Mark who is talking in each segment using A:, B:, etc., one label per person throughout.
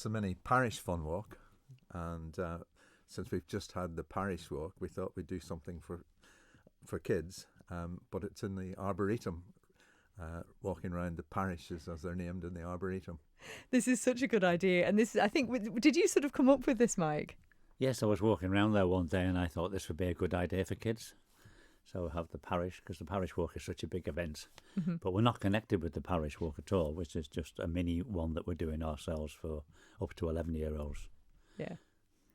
A: lots of mini parish fun walk, and since we've just had the Parish Walk, we thought we'd do something for kids, but it's in the Arboretum, walking around the parishes as they're named in the Arboretum.
B: This is such a good idea, and this, I think, did you sort of come up with this, Mike?
C: Yes, I was walking around there one day and I thought this would be a good idea for kids. So we'll have the parish, because the Parish Walk is such a big event. Mm-hmm. But we're not connected with the Parish Walk at all, which is just a mini one that we're doing ourselves for up to 11-year-olds.
B: Yeah.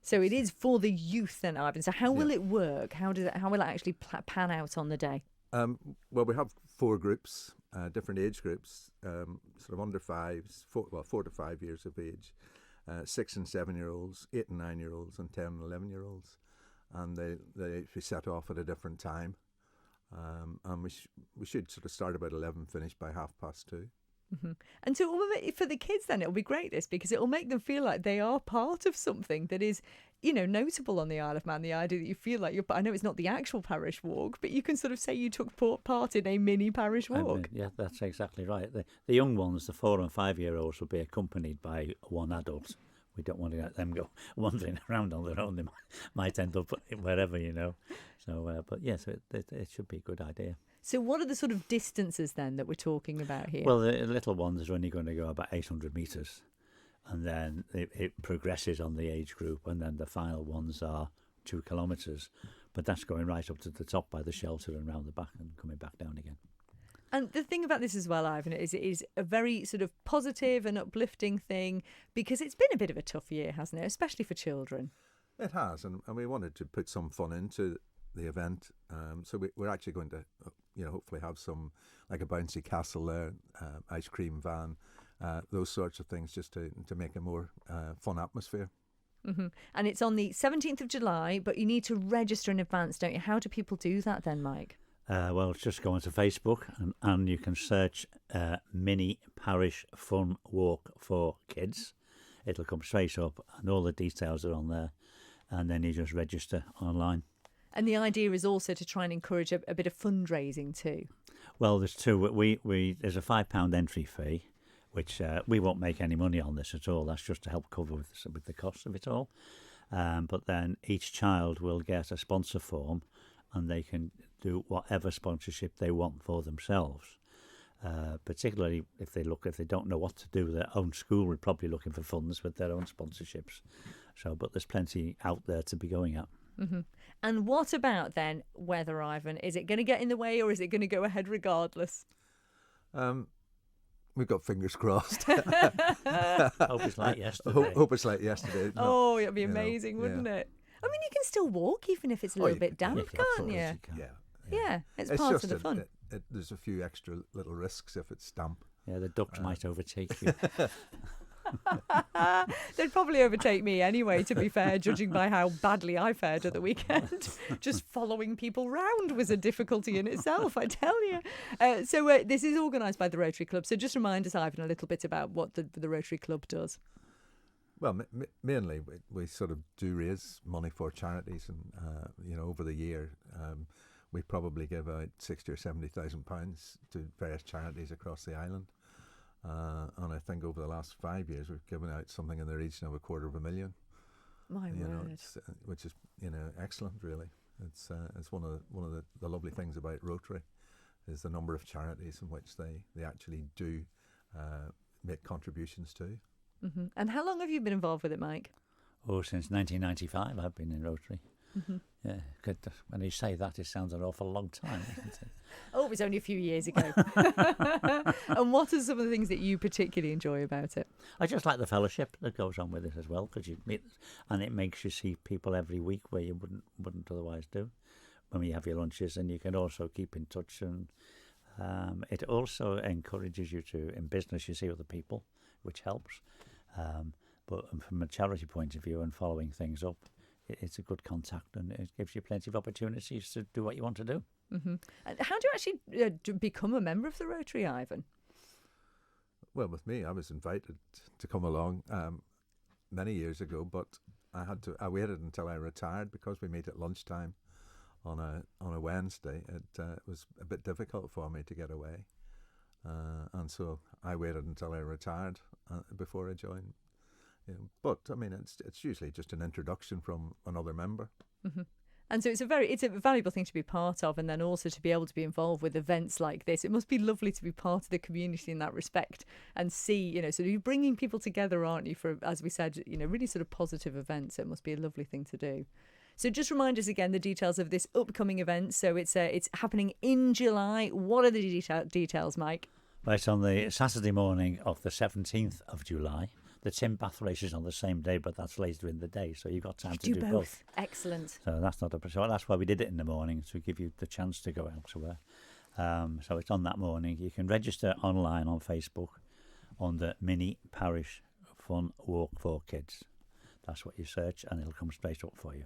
B: So it is for the youth then, Ivan. So how will it work? How will it actually pan out on the day?
A: Well, we have 4 groups, different age groups, sort of under 5s, 4 to 5 years of age, 6 and 7-year-olds, 8 and 9-year-olds, and 10 and 11-year-olds. And they set off at a different time. And we should sort of start about 11, finish by 2:30.
B: Mm-hmm. And so for the kids then it'll be great, this, because it'll make them feel like they are part of something that is, notable on the Isle of Man. The idea that you feel like I know it's not the actual parish walk, but you can sort of say you took part in a mini parish walk.
C: Yeah, that's exactly right. The young ones, the 4 and 5-year-olds, will be accompanied by one adult. We don't want to let them go wandering around on their own. They might end up wherever, So, but yes, it should be a good idea.
B: So what are the sort of distances then that we're talking about here?
C: Well, the little ones are only going to go about 800 metres, and then it progresses on the age group, and then the final ones are 2 kilometres. But that's going right up to the top by the shelter and round the back and coming back down again.
B: And the thing about this as well, Ivan, is it is a very sort of positive and uplifting thing, because it's been a bit of a tough year, hasn't it? Especially for children.
A: It has, and we wanted to put some fun into the event. So we're actually going to, hopefully have some, like a bouncy castle there, ice cream van, those sorts of things, just to make a more fun atmosphere.
B: Mm-hmm. And it's on the 17th of July, but you need to register in advance, don't you? How do people do that then, Mike?
C: Well, just go onto Facebook and you can search Mini Parish Fun Walk for Kids. It'll come straight up and all the details are on there. And then you just register online.
B: And the idea is also to try and encourage a bit of fundraising too.
C: Well, there's 2. There's a £5 entry fee, which we won't make any money on this at all. That's just to help cover with the cost of it all. But then each child will get a sponsor form, and they can do whatever sponsorship they want for themselves. Particularly if they don't know what to do, their own school will probably looking for funds with their own sponsorships. But there's plenty out there to be going at.
B: Mm-hmm. And what about then weather, Ivan? Is it going to get in the way, or is it going to go ahead regardless?
A: We've got fingers crossed.
C: Hope it's like yesterday.
A: Hope it's like yesterday.
B: Oh, it'd be amazing, wouldn't it? I mean, you can still walk even if it's a little bit damp, can't you? Yeah, it's part of the fun.
A: There's a few extra little risks if it's damp.
C: Yeah, the ducks might overtake you.
B: They'd probably overtake me anyway, to be fair, judging by how badly I fared at the weekend. Just following people round was a difficulty in itself, I tell you. So this is organised by the Rotary Club. So just remind us, Ivan, a little bit about what the Rotary Club does.
A: Well, mainly we sort of do raise money for charities, and over the year we probably give out £60,000 or £70,000 to various charities across the island. And I think over the last 5 years we've given out something in the region of £250,000.
B: My word,
A: which is excellent, really. It's one of the lovely things about Rotary is the number of charities in which they actually do make contributions to.
B: Mm-hmm. And how long have you been involved with it, Mike?
C: Oh, since 1995 I've been in Rotary. Mm-hmm. Yeah, good. When you say that, it sounds an awful long time, doesn't it?
B: Oh, it was only a few years ago. And what are some of the things that you particularly enjoy about it?
C: I just like the fellowship that goes on with it as well, because you meet, and it makes you see people every week where you wouldn't otherwise do when you have your lunches, and you can also keep in touch, and it also encourages you to, in business, you see other people, which helps. But from a charity point of view and following things up, it's a good contact, and it gives you plenty of opportunities to do what you want to do.
B: Mm-hmm. And how do you actually become a member of the Rotary, Ivan?
A: Well, with me, I was invited to come along many years ago, but I waited until I retired because we meet at lunchtime on a Wednesday. It was a bit difficult for me to get away, and so I waited until I retired before I joined. But I mean, it's usually just an introduction from another member.
B: Mm-hmm. And so it's a valuable thing to be part of, and then also to be able to be involved with events like this. It must be lovely to be part of the community in that respect and see, so you're bringing people together, aren't you, for, as we said, really sort of positive events. It must be a lovely thing to do. So just remind us again the details of this upcoming event. So it's happening in July. What are the details, Mike?
C: Well, it's on the Saturday morning of the 17th of July. The Tim Bath race is on the same day, but that's later in the day, so you've got time to do both. Excellent. So that's not a so that's why we did it in the morning, to give you the chance to go elsewhere. So it's on that morning. You can register online on Facebook under Mini Parish Fun Walk for Kids. That's what you search, and it'll come straight up for you.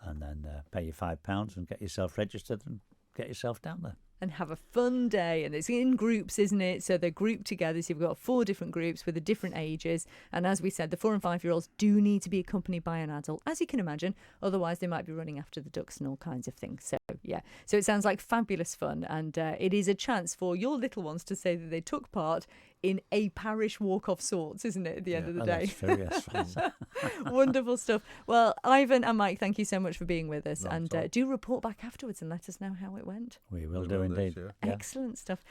C: And then pay your £5 and get yourself registered and get yourself down there.
B: And have a fun day. And it's in groups, isn't it? So they're grouped together. So you've got 4 different groups with the different ages. And as we said, the 4 and 5-year-olds do need to be accompanied by an adult, as you can imagine. Otherwise, they might be running after the ducks and all kinds of things. So, yeah. So it sounds like fabulous fun. And it is a chance for your little ones to say that they took part in a parish walk of sorts, isn't it, at the end of the day?
C: That's true, yes.
B: Wonderful stuff. Well, Ivan and Mike, thank you so much for being with us. And do report back afterwards and let us know how it went.
C: We will do indeed.
B: Excellent stuff.